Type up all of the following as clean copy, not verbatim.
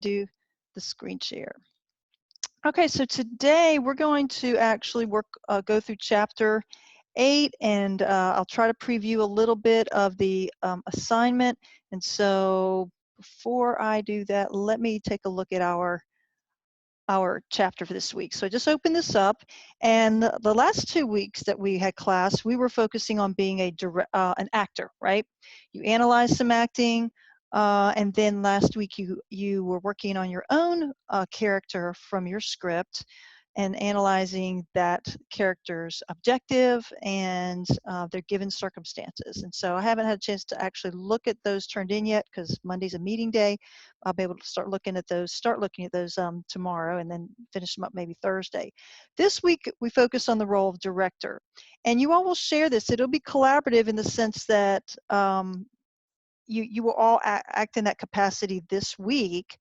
do the screen share. Okay, so today we're going to actually go through chapter 8, and I'll try to preview a little bit of the assignment. And so before I do that, let me take a look at our chapter for this week. So I just opened this up, and the last 2 weeks that we had class, we were focusing on being an actor, right? You analyze some acting, and then last week you were working on your own character from your script and analyzing that character's objective and their given circumstances. And so I haven't had a chance to actually look at those turned in yet because Monday's a meeting day. I'll be able to start looking at those tomorrow and then finish them up maybe Thursday. This week we focus on the role of director. And you all will share this. It'll be collaborative in the sense that you will all act in that capacity this week.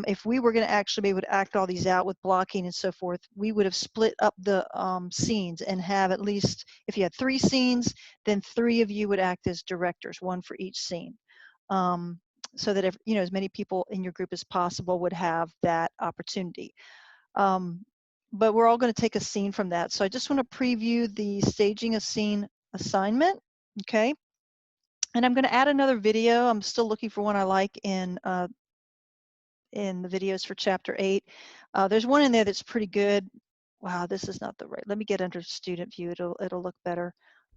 If we were going to actually be able to act all these out with blocking and so forth, we would have split up the scenes and have at least, if you had 3 scenes, then 3 of you would act as directors, 1 for each scene. So that as many people in your group as possible would have that opportunity. But we're all going to take a scene from that. So I just want to preview the staging a scene assignment, okay? And I'm going to add another video. I'm still looking for one I like in the videos for chapter 8. There's one in there that's pretty good. Wow, this is not the right. Let me get under student view. It'll look better.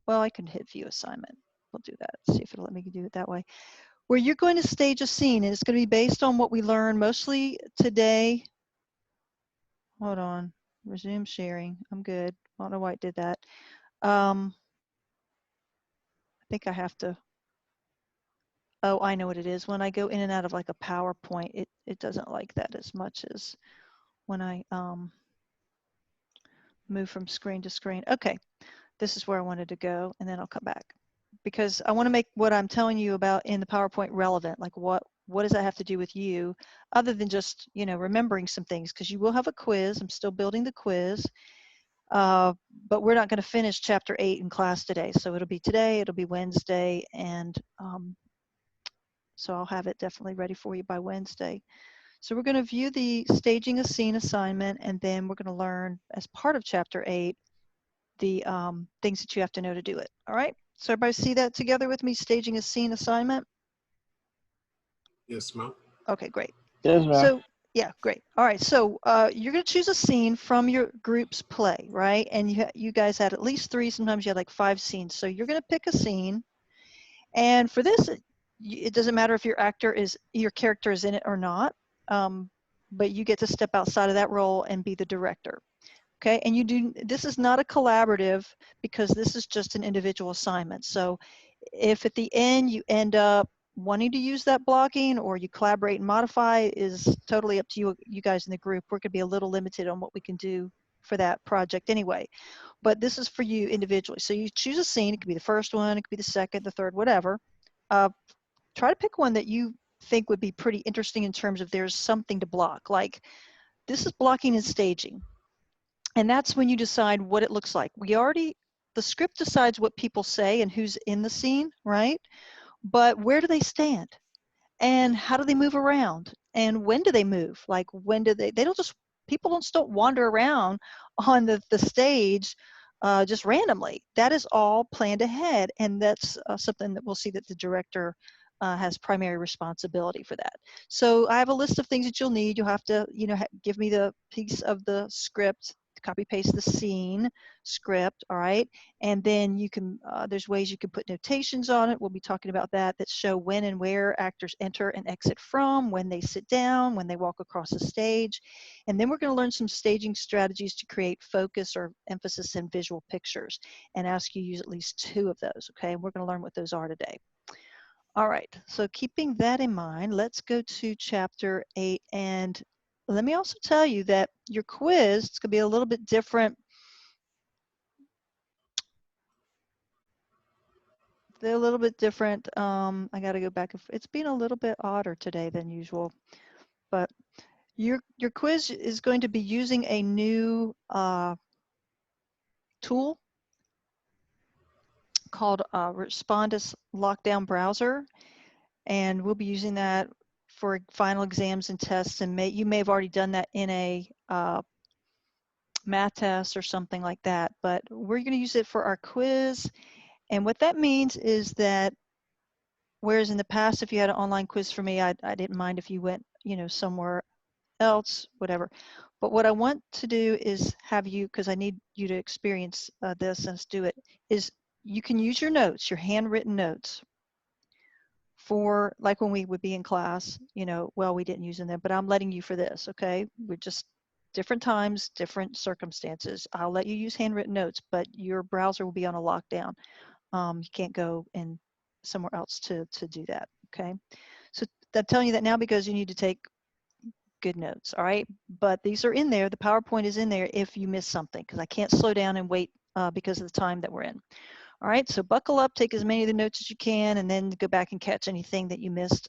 Well, I can hit view assignment. We'll do that. See if it'll let me do it that way. Where you're going to stage a scene, and it's going to be based on what we learned mostly today. Hold on. Resume sharing. I'm good. I don't know why it did that. I think I have to. Oh, I know what it is. When I go in and out of like a PowerPoint, it doesn't like that as much as when I move from screen to screen. Okay, this is where I wanted to go, and then I'll come back because I want to make what I'm telling you about in the PowerPoint relevant. Like what does that have to do with you, other than just remembering some things? Because you will have a quiz. I'm still building the quiz, but we're not going to finish chapter 8 in class today. So it'll be today, it'll be Wednesday, and so I'll have it definitely ready for you by Wednesday. So we're going to view the staging a scene assignment, and then we're going to learn as part of chapter 8 the things that you have to know to do it. All right, so everybody see that together with me, staging a scene assignment? Yes, ma'am. Okay, great. Yes, ma'am. So yeah, great. All right, so you're going to choose a scene from your group's play, right? And you guys had at least 3, sometimes you had like 5 scenes. So you're going to pick a scene, and for this, it doesn't matter if your character is in it or not, but you get to step outside of that role and be the director. Okay, and this is not a collaborative because this is just an individual assignment. So if at the end you end up wanting to use that blocking or you collaborate and modify is totally up to you guys in the group. We're going to be a little limited on what we can do for that project anyway, but this is for you individually. So you choose a scene. It could be the first one, it could be the second, the third, whatever. Try to pick one that you think would be pretty interesting in terms of there's something to block. Like this is blocking and staging. And that's when you decide what it looks like. The script decides what people say and who's in the scene, right? But where do they stand? And how do they move around? And when do they move? Like when do people don't wander around on the stage just randomly. That is all planned ahead. And that's something that we'll see that the director has primary responsibility for that. So I have a list of things that you'll need. You'll have to, give me the piece of the script, copy paste the scene script, all right? And then you can, there's ways you can put notations on it. We'll be talking about that show when and where actors enter and exit from, when they sit down, when they walk across the stage. And then we're going to learn some staging strategies to create focus or emphasis in visual pictures and ask you to use at least 2 of those, okay? And we're going to learn what those are today. All right, so keeping that in mind, let's go to chapter 8. And let me also tell you that your quiz is going to be a little bit different. They're a little bit different. I got to go back. It's been a little bit odder today than usual. But your quiz is going to be using a new tool called Respondus Lockdown Browser. And we'll be using that for final exams and tests, and you may have already done that in a math test or something like that, but we're going to use it for our quiz. And what that means is that whereas in the past, if you had an online quiz for me, I didn't mind if you went, somewhere else, whatever. But what I want to do is have you, because I need you to experience this and let's do it, is you can use your notes, your handwritten notes for like when we would be in class, well, we didn't use them then, but I'm letting you for this, okay? We're just different times, different circumstances. I'll let you use handwritten notes, but your browser will be on a lockdown. You can't go in somewhere else to do that, okay? So I'm telling you that now because you need to take good notes, all right? But these are in there. The PowerPoint is in there if you miss something, because I can't slow down and wait because of the time that we're in. All right, so buckle up, take as many of the notes as you can, and then go back and catch anything that you missed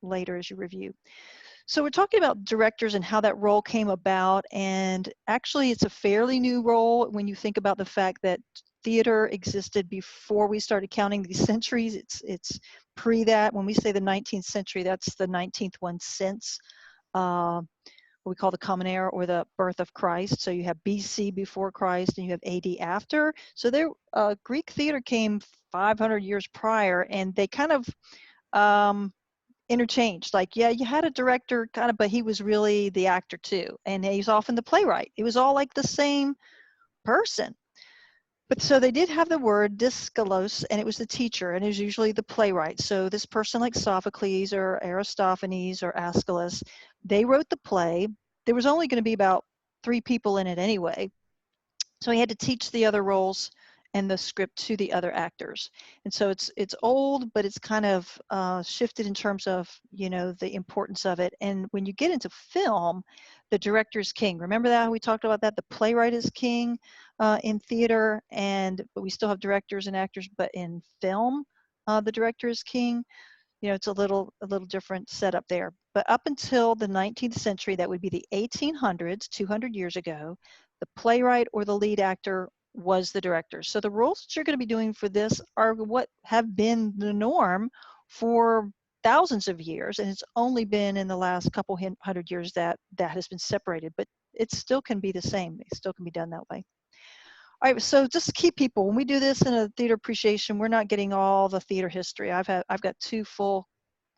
later as you review. So we're talking about directors and how that role came about, and actually it's a fairly new role when you think about the fact that theater existed before we started counting these centuries. It's pre that. When we say the 19th century, that's the 19th one since what we call the Common Era or the birth of Christ. So you have BC before Christ and you have AD after. So Greek theater came 500 years prior, and they kind of interchanged. Like, yeah, you had a director kind of, but he was really the actor too. And he's often the playwright. It was all like the same person. But so they did have the word dyskalos, and it was the teacher, and it was usually the playwright. So this person like Sophocles or Aristophanes or Aeschylus, they wrote the play. There was only going to be about 3 people in it anyway. So he had to teach the other roles and the script to the other actors. And so it's old, but it's kind of shifted in terms of, the importance of it. And when you get into film, the director is king. Remember that? We talked about that. The playwright is king in theater, but we still have directors and actors, but in film, the director is king. It's a little different setup there. But up until the 19th century, that would be the 1800s, 200 years ago, the playwright or the lead actor was the director. So the roles that you're going to be doing for this are what have been the norm for thousands of years, and it's only been in the last couple hundred years that has been separated, but it still can be the same. It still can be done that way. All right, so just to keep people, when we do this in a theater appreciation, we're not getting all the theater history. I've got 2 full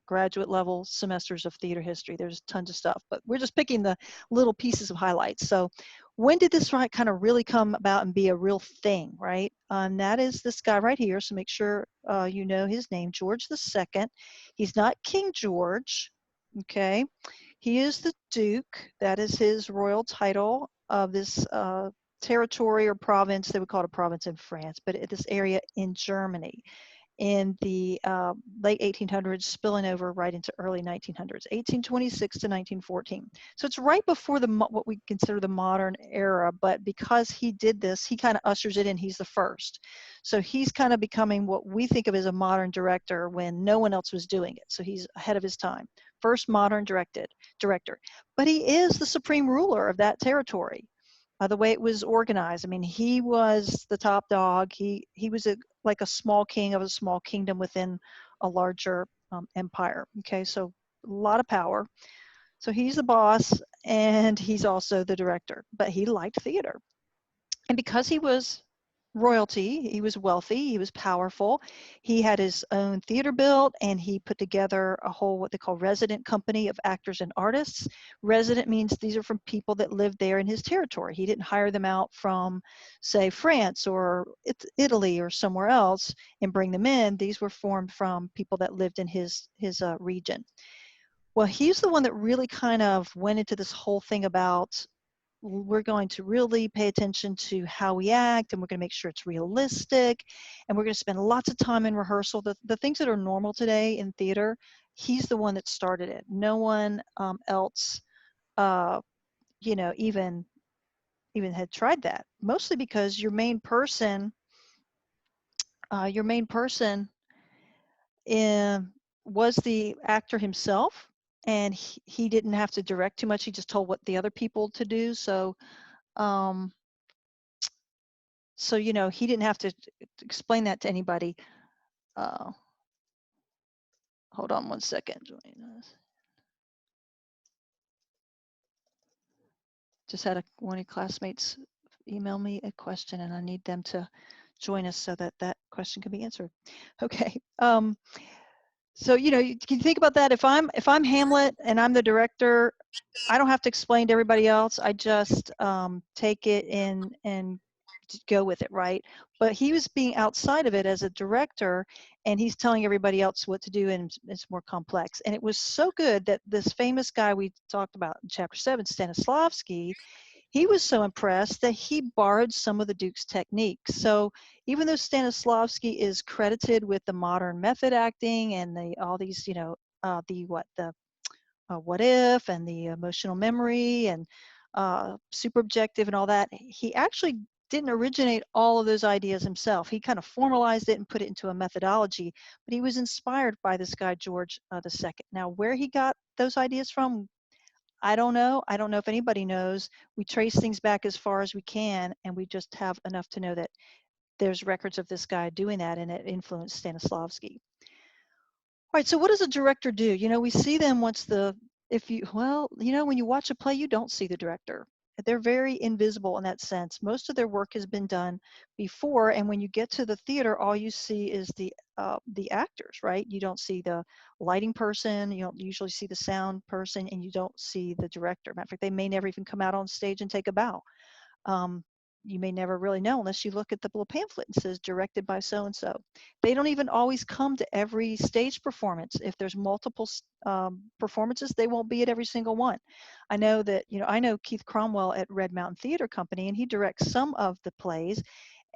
graduate level semesters of theater history. There's tons of stuff, but we're just picking the little pieces of highlights. So when did this kind of really come about and be a real thing, right? That is this guy right here. So make sure you know his name, George II. He's not King George, okay? He is the Duke. That is his royal title of this territory or province. They would call it a province in France, but this area in Germany in the late 1800s, spilling over right into early 1900s, 1826 to 1914. So it's right before what we consider the modern era, but because he did this, he kind of ushers it in. He's the first. So he's kind of becoming what we think of as a modern director when no one else was doing it. So he's ahead of his time. First modern director. But he is the supreme ruler of that territory. The way it was organized. I mean, he was the top dog. He was like a small king of a small kingdom within a larger empire. Okay, so a lot of power. So he's the boss, and he's also the director. But he liked theater, and because he was royalty, he was wealthy, he was powerful, he had his own theater built, and he put together a whole what they call resident company of actors and artists. Resident means these are from people that lived there in his territory. He didn't hire them out from, say, France or Italy or somewhere else and bring them in. These were formed from people that lived in his region. Well, he's the one that really kind of went into this whole thing about we're going to really pay attention to how we act, and we're going to make sure it's realistic, and we're going to spend lots of time in rehearsal. The things that are normal today in theater, he's the one that started it. No one else even had tried that, mostly because your main person was the actor himself, and he didn't have to direct too much. He just told what the other people to do. So he didn't have to explain that to anybody. Hold on one second. Just had one of your classmates email me a question, and I need them to join us so that that question can be answered. Okay. So you can think about that. If I'm Hamlet and I'm the director, I don't have to explain to everybody else. I just take it in and go with it, right? But he was being outside of it as a director, and he's telling everybody else what to do, and it's more complex. And it was so good that this famous guy we talked about in chapter 7, Stanislavski, he was so impressed that he borrowed some of the Duke's techniques. So even though Stanislavski is credited with the modern method acting and all these, the what if and the emotional memory and super objective and all that, he actually didn't originate all of those ideas himself. He kind of formalized it and put it into a methodology, but he was inspired by this guy, George II. Now, where he got those ideas from, I don't know. I don't know if anybody knows. We trace things back as far as we can, and we just have enough to know that there's records of this guy doing that, and it influenced Stanislavski. All right, so what does a director do? We see them once when you watch a play, you don't see the director. They're very invisible in that sense. Most of their work has been done before, and when you get to the theater, all you see is the actors, right? You don't see the lighting person, you don't usually see the sound person, and you don't see the director. Matter of fact, they may never even come out on stage and take a bow. You may never really know unless you look at the little pamphlet and says directed by so-and-so. They don't even always come to every stage performance. If there's multiple performances, they won't be at every single one. I know that, I know Keith Cromwell at Red Mountain Theater Company, and he directs some of the plays.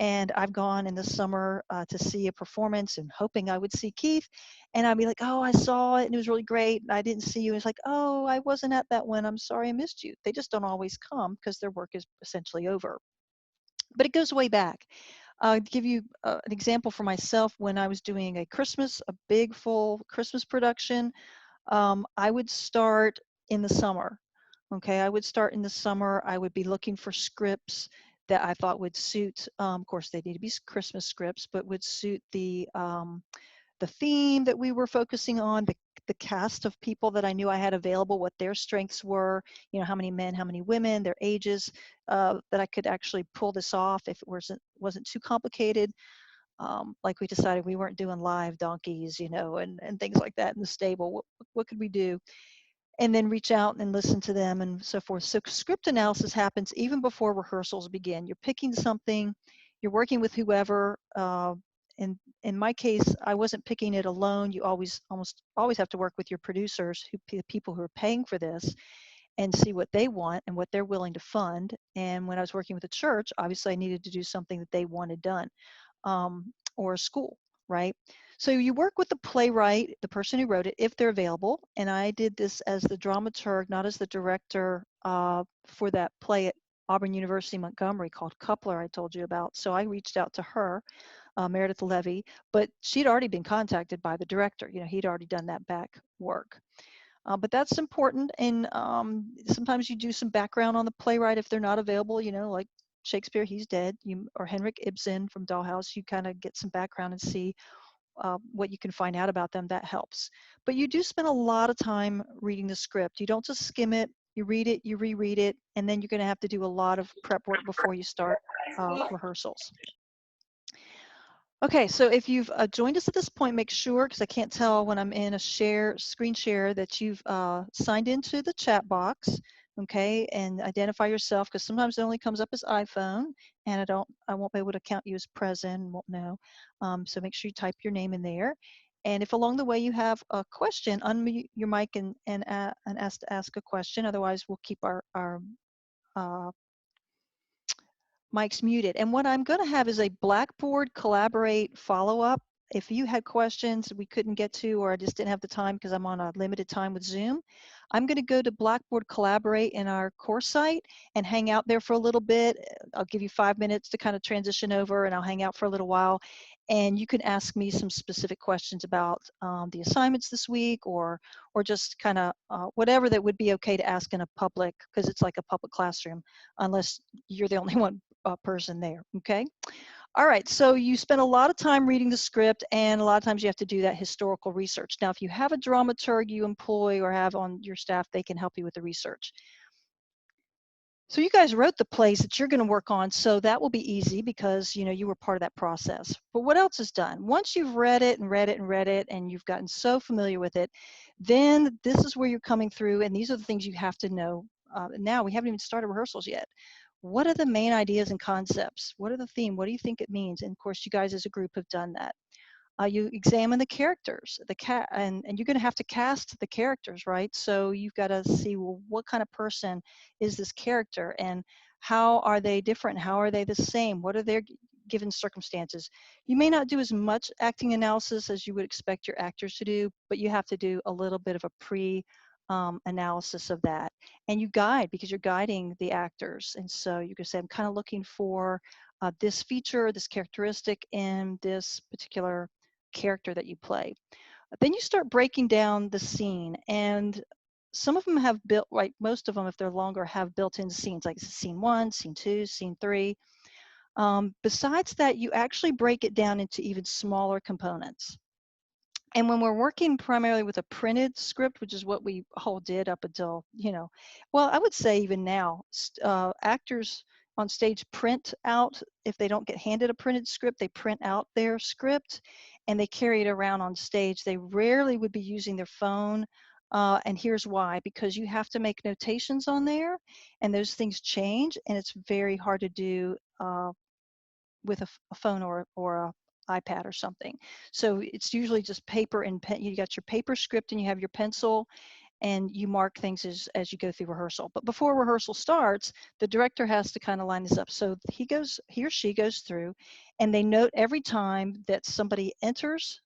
And I've gone in the summer to see a performance and hoping I would see Keith. And I'd be like, oh, I saw it and it was really great. And I didn't see you. And it's like, oh, I wasn't at that one. I'm sorry I missed you. They just don't always come because their work is essentially over. But it goes way back. I'll give you an example for myself. When I was doing a big full Christmas production, I would start in the summer. Okay, I would start in the summer. I would be looking for scripts that I thought would suit. Of course, they need to be Christmas scripts, but would suit the theme that we were focusing on, the cast of people that I knew I had available, what their strengths were, how many men, how many women, their ages, that I could actually pull this off if it wasn't too complicated. Like we decided we weren't doing live donkeys, and things like that in the stable. What could we do? And then reach out and listen to them and so forth. So script analysis happens even before rehearsals begin. You're picking something, you're working with whoever. And in my case, I wasn't picking it alone. You almost always have to work with your producers, the people who are paying for this, and see what they want and what they're willing to fund. And when I was working with a church, obviously I needed to do something that they wanted done, or a school, right? So you work with the playwright, the person who wrote it, if they're available. And I did this as the dramaturg, not as the director, for that play at Auburn University Montgomery called Coupler I told you about. So I reached out to her, Meredith Levy, but she'd already been contacted by the director. He'd already done that back work. But that's important. And sometimes you do some background on the playwright if they're not available, like Shakespeare, he's dead, or Henrik Ibsen from Dollhouse, you kind of get some background and see what you can find out about them. That helps. But you do spend a lot of time reading the script. You don't just skim it, you read it, you reread it, and then you're going to have to do a lot of prep work before you start rehearsals. Okay, so if you've joined us at this point, make sure, because I can't tell when I'm in a screen share, that you've signed into the chat box, okay, and identify yourself, because sometimes it only comes up as iPhone, and I won't be able to count you as present, and won't know. So make sure you type your name in there. And if along the way you have a question, unmute your mic and ask a question. Otherwise, we'll keep our mic's muted. And what I'm going to have is a Blackboard Collaborate follow-up. If you had questions we couldn't get to, or I just didn't have the time because I'm on a limited time with Zoom, I'm going to go to Blackboard Collaborate in our course site and hang out there for a little bit. I'll give you 5 minutes to kind of transition over, and I'll hang out for a little while. And you can ask me some specific questions about the assignments this week, or just kind of whatever that would be okay to ask in a public, because it's like a public classroom, unless you're the only one person there, okay? All right, so you spend a lot of time reading the script, and a lot of times you have to do that historical research. Now, if you have a dramaturg you employ or have on your staff, they can help you with the research. So you guys wrote the plays that you're going to work on, so that will be easy because you were part of that process. But what else is done? Once you've read it and read it and read it, and you've gotten so familiar with it, then this is where you're coming through, and these are the things you have to know. Now we haven't even started rehearsals yet. What are the main ideas and concepts? What are the theme? What do you think it means? And of course, you guys as a group have done that. You examine the characters, and you're going to have to cast the characters, right? So you've got to see, well, what kind of person is this character, and how are they different? How are they the same? What are their given circumstances? You may not do as much acting analysis as you would expect your actors to do, but you have to do a little bit of a analysis of that, and you guide because you're guiding the actors, and so you can say, I'm kind of looking for this feature, this characteristic in this particular character that you play. Then you start breaking down the scene, and some of them have built, like most of them, if they're longer, have built-in scenes, like scene 1, scene 2, scene 3. Besides that, you actually break it down into even smaller components. And when we're working primarily with a printed script, which is what we all did up until, well, I would say even now, actors on stage print out, if they don't get handed a printed script, they print out their script and they carry it around on stage. They rarely would be using their phone. And here's why, because you have to make notations on there and those things change, and it's very hard to do with a phone or a iPad or something. So it's usually just paper and pen. You got your paper script and you have your pencil, and you mark things as you go through rehearsal. But before rehearsal starts, the director has to kind of line this up. So he or she goes through, and they note every time that somebody enters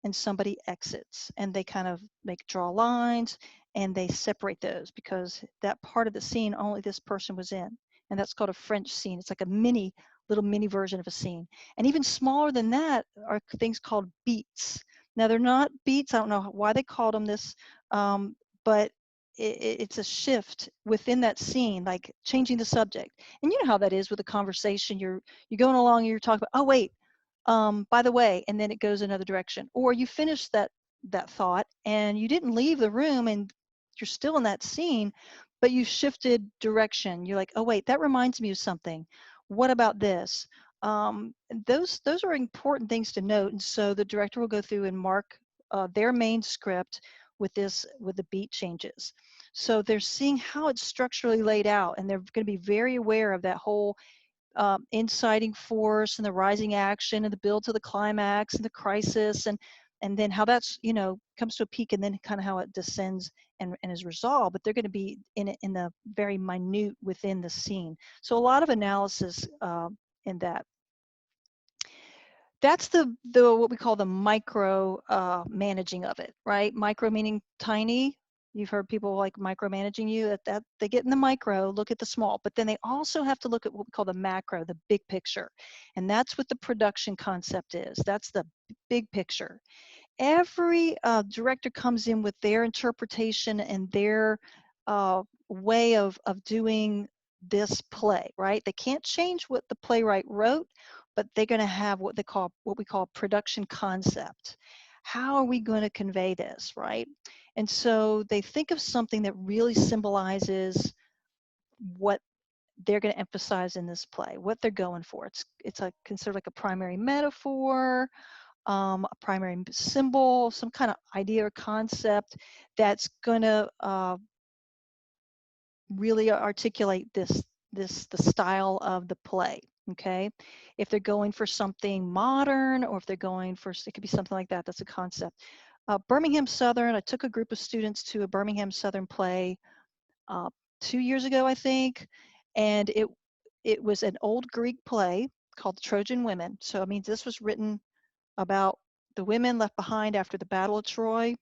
and somebody exits, and they kind of draw lines, and they separate those because that part of the scene only this person was in, and that's called a French scene. It's like a little mini version of a scene. And even smaller than that are things called beats. Now they're not beats, I don't know why they called them this, but it's a shift within that scene, like changing the subject. And you know how that is with a conversation. You're going along and you're talking about, oh wait, by the way, and then it goes another direction. Or you finish that thought and you didn't leave the room and you're still in that scene, but you shifted direction. You're like, oh wait, that reminds me of something. What about this? Those are important things to note. And so the director will go through and mark their main script with the beat changes. So they're seeing how it's structurally laid out, and they're going to be very aware of that whole inciting force and the rising action and the build to the climax and the crisis, and then how that's comes to a peak, and then kind of how it descends and is resolved. But they're going to be in the very minute within the scene. So a lot of analysis in that. That's the what we call the micro managing of it, right? Micro meaning tiny. You've heard people like micromanaging you. That they get in the micro, look at the small, but then they also have to look at what we call the macro, the big picture, and that's what the production concept is. That's the big picture. Every director comes in with their interpretation and their way of doing this play, right? They can't change what the playwright wrote, but they're going to have what we call production concept. How are we going to convey this, right? And so they think of something that really symbolizes what they're going to emphasize in this play, what they're going for. It's considered like a primary metaphor, a primary symbol, some kind of idea or concept that's going to really articulate the style of the play. Okay, if they're going for something modern, or if they're going for, it could be something like that. That's a concept. Birmingham Southern. I took a group of students to a Birmingham Southern play 2 years ago, I think, and it was an old Greek play called the Trojan Women. So I mean, this was written about the women left behind after the Battle of Troy,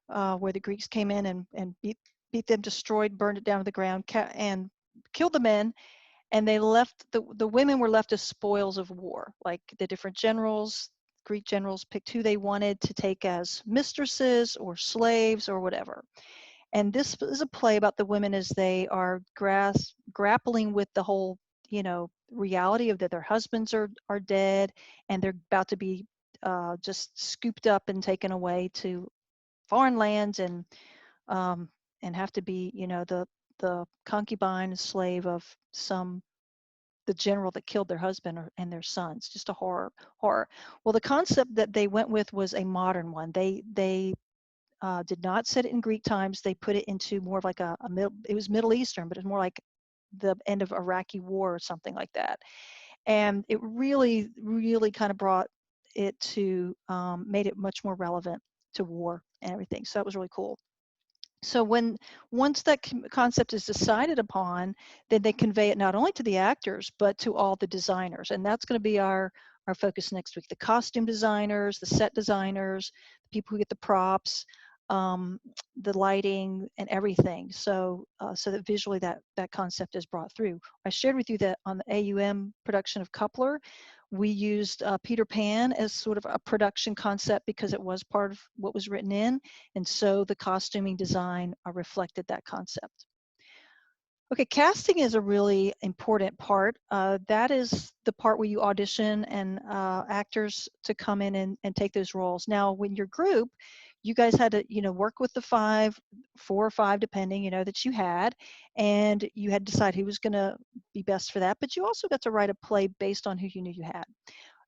where the Greeks came in and beat them, destroyed, burned it down to the ground, and killed the men. And they left, the women were left as spoils of war. Like the different generals, Greek generals picked who they wanted to take as mistresses or slaves or whatever. And this is a play about the women as they are grappling with the whole reality of that their husbands are dead, and they're about to be just scooped up and taken away to foreign lands, um, and have to be, the concubine and slave of the general that killed their husband and their sons. Just a horror. Well, the concept that they went with was a modern one. They did not set it in Greek times. They put it into more of like a middle. It was Middle Eastern, but it's more like the end of Iraqi war or something like that. And it really, really kind of brought it to made it much more relevant to war and everything. So that was really cool. So once that concept is decided upon, then they convey it not only to the actors but to all the designers, and that's going to be our focus next week. The costume designers, the set designers, the people who get the props, um, the lighting, and everything. So that visually that concept is brought through. I shared with you that on the AUM production of Coupler, we used Peter Pan as sort of a production concept because it was part of what was written in. And so the costuming design reflected that concept. Okay, casting is a really important part. That is the part where you audition and actors to come in and take those roles. Now, when your group, you guys had to, work with the 4 or 5, depending, that you had, and you had to decide who was going to be best for that. But you also got to write a play based on who you knew you had.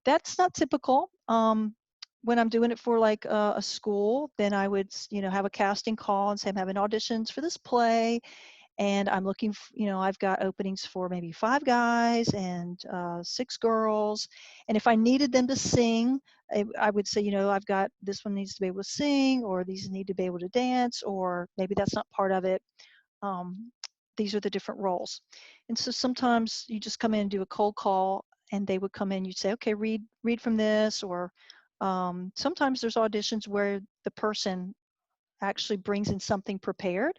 That's not typical. When I'm doing it for like a school, then I would, have a casting call and say I'm having auditions for this play, and I'm looking, I've got openings for maybe 5 guys and 6 girls. And if I needed them to sing, I would say, I've got this one needs to be able to sing, or these need to be able to dance, or maybe that's not part of it. Um, these are the different roles. And so sometimes you just come in and do a cold call, and they would come in, you'd say, okay, read from this, or sometimes there's auditions where the person actually brings in something prepared,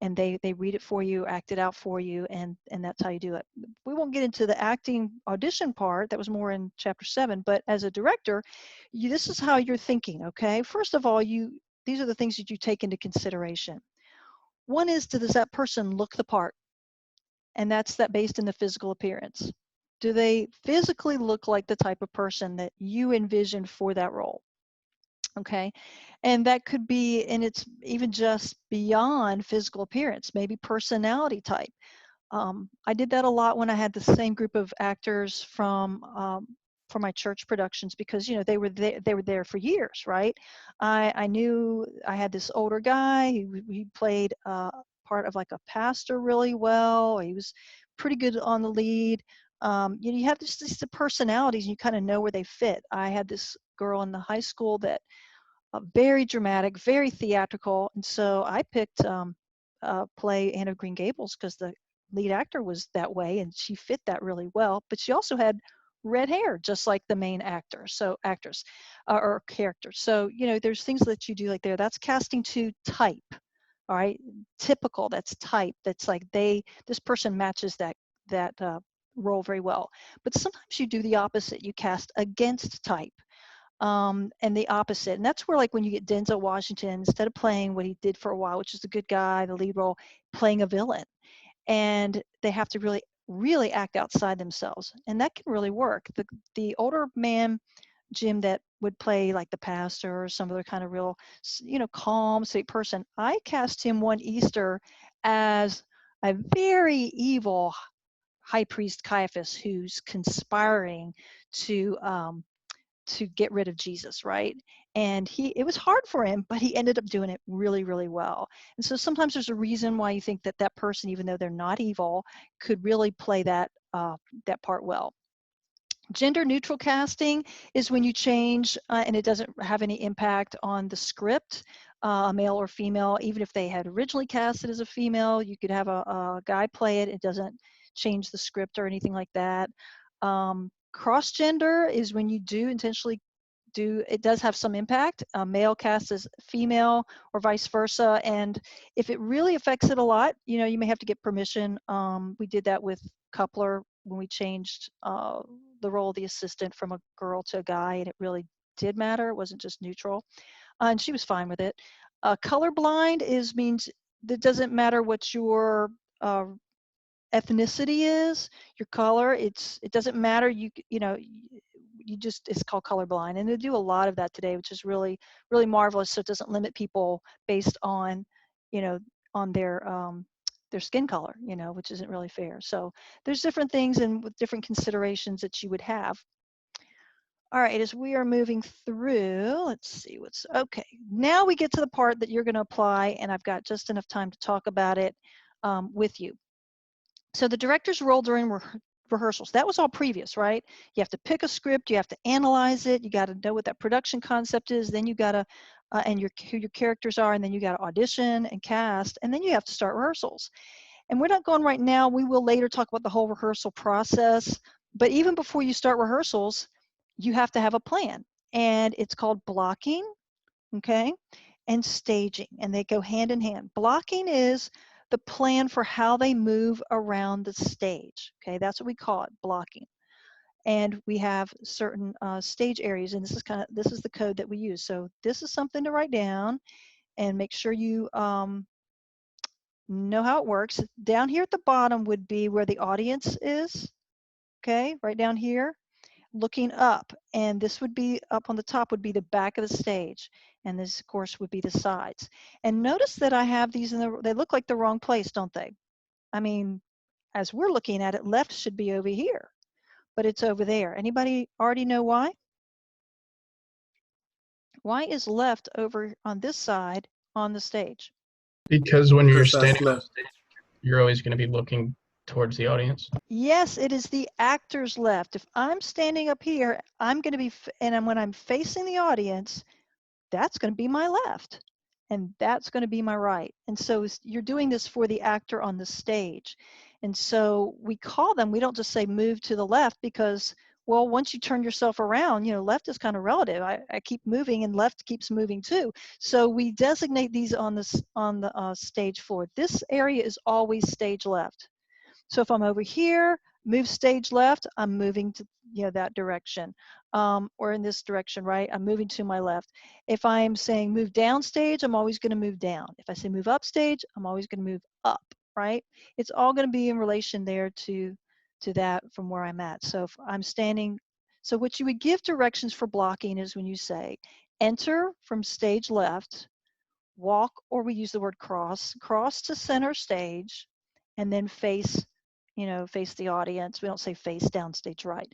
and they read it for you, act it out for you, and that's how you do it. We won't get into the acting audition part. That was more in chapter 7. But as a director, this is how you're thinking. Okay, first of all, these are the things that you take into consideration. One is, does that person look the part? And that's that based in the physical appearance. Do they physically look like the type of person that you envisioned for that role? Okay, and that could be, and it's even just beyond physical appearance, maybe personality type. I did that a lot when I had the same group of actors for my church productions, because they were there for years, right? I knew I had this older guy. He played part of like a pastor really well. He was pretty good on the lead. You have just these personalities, and you kind of know where they fit. I had this girl in the high school that very dramatic, very theatrical. And so I picked play Anne of Green Gables because the lead actor was that way, and she fit that really well. But she also had red hair, just like the main actor, so actress or character. So there's things that you do like there. That's casting to type. All right, typical. That's type. That's like this person matches that role very well. But sometimes you do the opposite. You cast against type, and the opposite. And that's where, like, when you get Denzel Washington, instead of playing what he did for a while, which is the good guy, the lead role, playing a villain. And they have to really, really act outside themselves. And that can really work. The older man, Jim, that would play like the pastor or some other kind of real, calm, sweet person, I cast him one Easter as a very evil high priest Caiaphas who's conspiring to get rid of Jesus, right? And it was hard for him, but he ended up doing it really, really well. And so sometimes there's a reason why you think that person, even though they're not evil, could really play that part well. Gender neutral casting is when you change and it doesn't have any impact on the script, male or female. Even if they had originally cast it as a female, you could have a guy play it. It doesn't change the script or anything like that. Cross gender is when you do intentionally it does have some impact. Male cast as female or vice versa. And if it really affects it a lot, you may have to get permission. We did that with Coupler when we changed the role of the assistant from a girl to a guy, and it really did matter. It wasn't just neutral. And she was fine with it. Colorblind means that doesn't matter what your ethnicity is, your color. It doesn't matter. You know, you just, it's called colorblind, and they do a lot of that today, which is really really marvelous. So it doesn't limit people based on, you know, on their skin color, you know, which isn't really fair. So there's different things and with different considerations that you would have. All right, as we are moving through, let's see what's okay. Now we get to the part that you're going to apply, and I've got just enough time to talk about it with you. So the director's role during rehearsals, that was all previous, right? You have to pick a script, you have to analyze it, you got to know what that production concept is, then you got to, and who your characters are, and then you got to audition and cast, and then you have to start rehearsals. And we're not going right now. We will later talk about the whole rehearsal process. But even before you start rehearsals, you have to have a plan. And it's called blocking, okay, and staging. And they go hand in hand. Blocking is the plan for how they move around the stage. Okay, that's what we call it, blocking. And we have certain stage areas, and this is the code that we use. So this is something to write down and make sure you know how it works. Down here at the bottom would be where the audience is, okay, right down here, looking up. And this would be up on the top would be the back of the stage. And this, of course, would be the sides. And notice that I have these they look like the wrong place, don't they? I mean, as we're looking at it, left should be over here, but it's over there. Anybody already know why? Why is left over on this side on the stage? Because when you're Because that's standing on left. stage, you're always going to be looking towards the audience. Yes, it is the actor's left. If I'm standing up here, I'm going to be, and when I'm facing the audience, that's going to be my left, and that's going to be my right. And so you're doing this for the actor on the stage. And so we call them, we don't just say move to the left because, well, once you turn yourself around, you know, left is kind of relative. I keep moving and left keeps moving too. So we designate these on the stage floor. This area is always stage left. So if I'm over here, move stage left, I'm moving to, you know, that direction, or in this direction, right? I'm moving to my left. If I'm saying move down stage, I'm always going to move down. If I say move up stage, I'm always going to move up, right? It's all going to be in relation there to that from where I'm at. So if I'm standing, so what you would give directions for blocking is when you say enter from stage left, walk, or we use the word cross to center stage, and then face, you know, face the audience. We don't say face down stage right.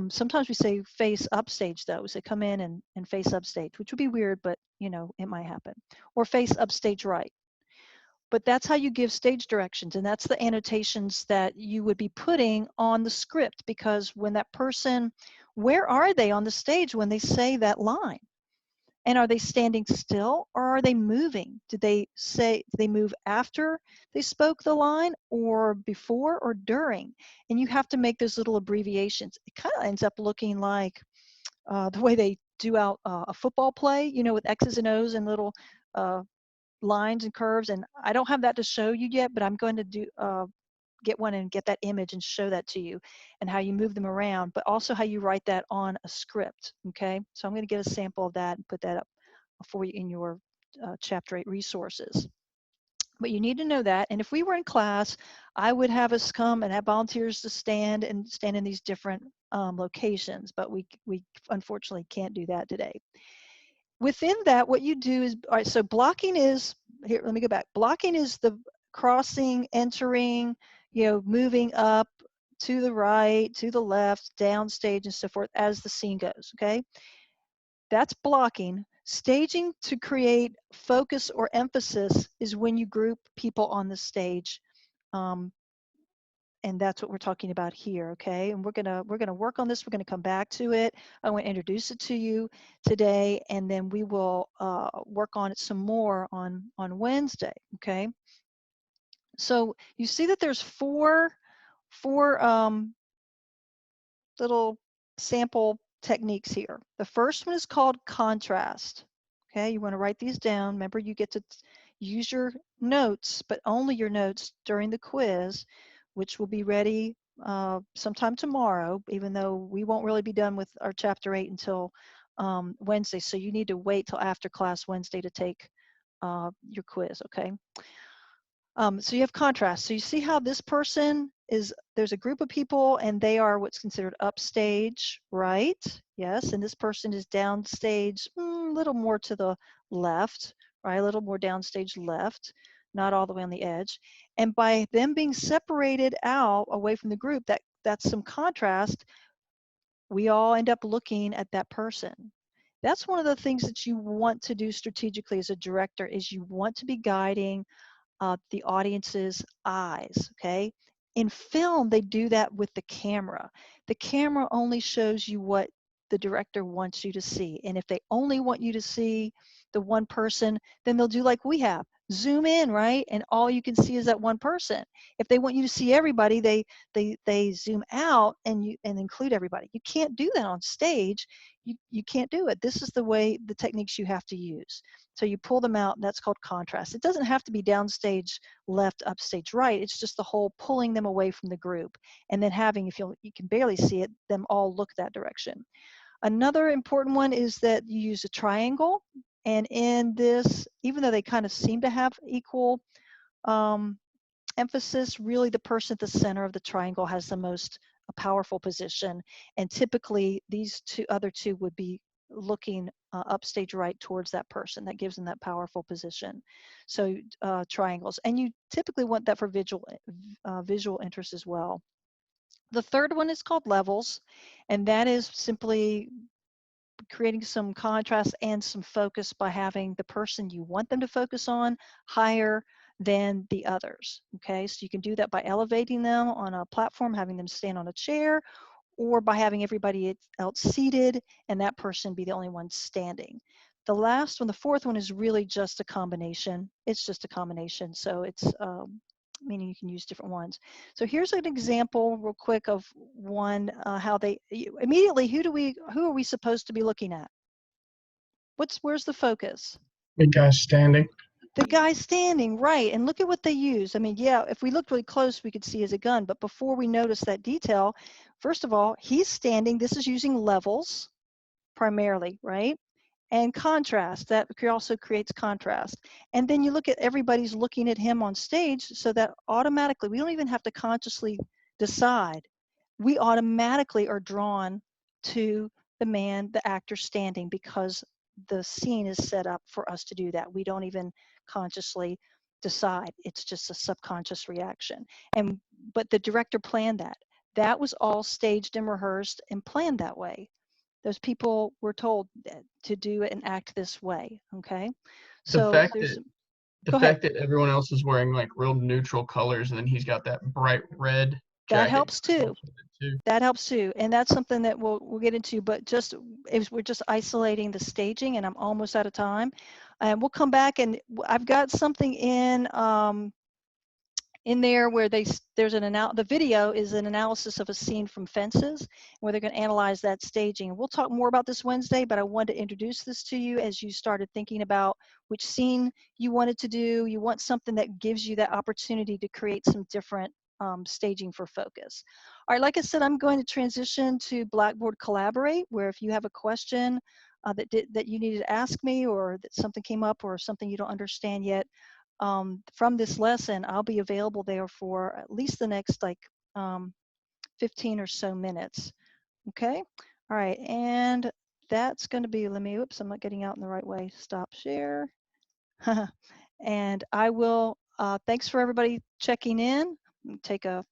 Sometimes we say face up stage though. So come in and face up stage, which would be weird, but you know, it might happen. Or face up stage right. But that's how you give stage directions, and that's the annotations that you would be putting on the script, because when that person, where are they on the stage when they say that line? And are they standing still or are they moving? Did they move after they spoke the line or before or during? And you have to make those little abbreviations. It kind of ends up looking like the way they do out a football play, you know, with X's and O's and little lines and curves. And I don't have that to show you yet, but I'm going to get one and get that image and show that to you, and how you move them around, but also how you write that on a script. Okay, so I'm going to get a sample of that and put that up for you in your chapter 8 resources. But you need to know that. And if we were in class, I would have us come and have volunteers to stand in these different locations, but we unfortunately can't do that today. Within that, what you do is, all right, so blocking is, here, let me go back. Blocking is the crossing, entering, you know, moving up to the right, to the left, downstage, and so forth as the scene goes, okay? That's blocking. Staging to create focus or emphasis is when you group people on the stage. And that's what we're talking about here, okay? And we're gonna work on this. We're gonna come back to it. I want to introduce it to you today, and then we will work on it some more on Wednesday, okay? So you see that there's four little sample techniques here. The first one is called contrast. Okay, you want to write these down. Remember, you get to use your notes, but only your notes during the quiz, which will be ready sometime tomorrow, even though we won't really be done with our chapter 8 until Wednesday. So you need to wait till after class Wednesday to take your quiz, okay? So you have contrast. So you see how this person is, there's a group of people and they are what's considered upstage, right? Yes, and this person is downstage, a little more to the left, right? A little more downstage left, not all the way on the edge. And by them being separated out away from the group, that's some contrast. We all end up looking at that person. That's one of the things that you want to do strategically as a director is you want to be guiding the audience's eyes, okay? In film, they do that with the camera. The camera only shows you what the director wants you to see. And if they only want you to see the one person, then they'll do like we have. Zoom in, right? And all you can see is that one person. If they want you to see everybody, they zoom out and include everybody. You can't do that on stage. You can't do it. This is the way, the techniques you have to use. So you pull them out, and that's called contrast. It doesn't have to be downstage left, upstage right. It's just the whole pulling them away from the group, and then having, if you can barely see it, them all look that direction. Another important one is that you use a triangle, and in this, even though they kind of seem to have equal um, emphasis, really the person at the center of the triangle has the most powerful position, and typically these other two would be looking upstage right towards that person. That gives them that powerful position. So triangles, and you typically want that for visual interest as well. The third one is called levels, and that is simply creating some contrast and some focus by having the person you want them to focus on higher than the others. Okay, so you can do that by elevating them on a platform, having them stand on a chair, or by having everybody else seated and that person be the only one standing. The last one, the fourth one, is really just a combination. It's just a combination. So it's meaning you can use different ones. So here's an example real quick of one, how they immediately, who are we supposed to be looking at? Where's the focus? The guy standing. The guy standing, right, and look at what they use. I mean, yeah, if we looked really close, we could see as a gun, but before we notice that detail, first of all, he's standing. This is using levels primarily, right? And contrast, that also creates contrast. And then you look at everybody's looking at him on stage, so that automatically, we don't even have to consciously decide. We automatically are drawn to the man, the actor standing, because the scene is set up for us to do that. We don't even consciously decide. It's just a subconscious reaction. But the director planned that. That was all staged and rehearsed and planned that way. Those people were told to do it and act this way. Okay, The so fact there's. that the Go ahead. fact that everyone else is wearing like real neutral colors and then he's got that bright red That jacket helps too. helps with it too. That helps too, and that's something that we'll get into. But just if we're just isolating the staging, and I'm almost out of time, and we'll come back, and I've got something in there where there's the video is an analysis of a scene from Fences, where they're going to analyze that staging. We'll talk more about this Wednesday, but I wanted to introduce this to you as you started thinking about which scene you wanted to do. You want something that gives you that opportunity to create some different staging for focus. All right, like I said, I'm going to transition to Blackboard Collaborate, where if you have a question that you needed to ask me, or that something came up, or something you don't understand yet, from this lesson, I'll be available there for at least the next 15 or so minutes. Okay. All right. And that's going to be, oops, I'm not getting out in the right way. Stop share. And I will, thanks for everybody checking in. Take a